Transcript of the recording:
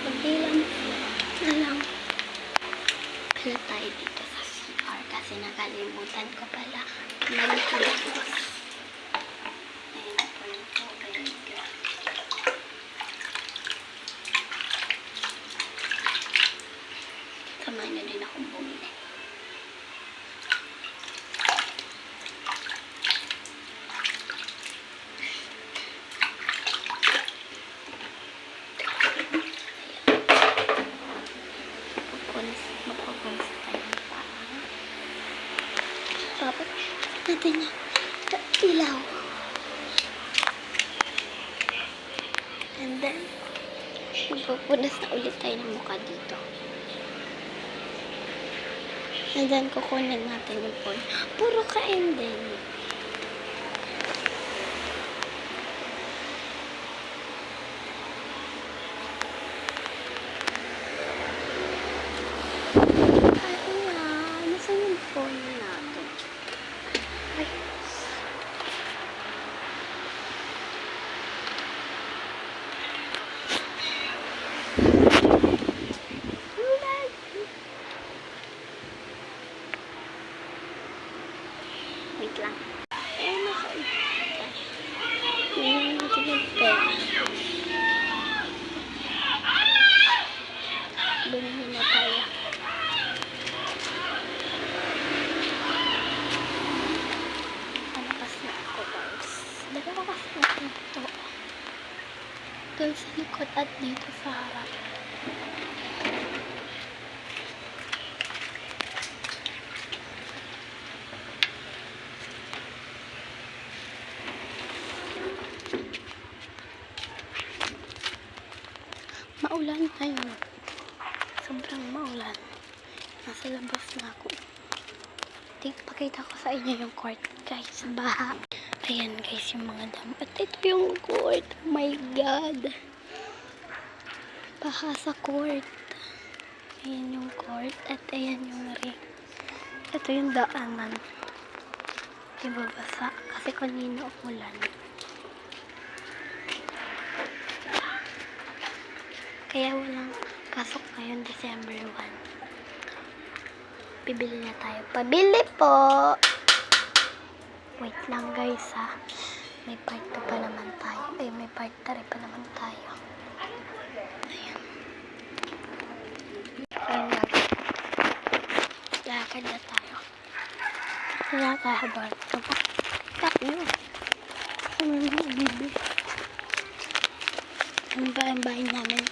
Pag-ilang na lang. Pala tayo dito sa CR kasi nakalimutan ko pala. Magkakos. Ayan po yung tubig. Samahan nyo din akong bumili. Magpapalis tayo ng parang. Dapat natin yung ilaw. And then, magpupunas na ulit tayo ng mukha dito. And then, kukunin natin yung phone. Puro kain din. Wait lang. Ngayon natin yung pera. Bumili na tayo. Panapas na ako, guys. Dalawa kasi ito. Doon sa likod at dito sa harap. Maulan ngayon. Sobrang maulan. Nasa labas na ako. Pakita ko sa inyo yung court, guys. Baha. Ayan, guys, yung mga dam. At ito yung court. Oh my God. Baha sa court. Ayan yung court. At ayan yung ring. Ito yung daanan. Diba basa? Kasi kanina umulan. Kaya walang pasok ngayon, December 1. Bibili na tayo. Pabili po! Wait lang, guys, ha. May part 2 pa naman tayo. Ay, may part 3 pa naman tayo. Ayan. Ayan, guys. Lakad na tayo. Wala tayo ba? Tayo. Ano yung bibili? Ang bahay namin.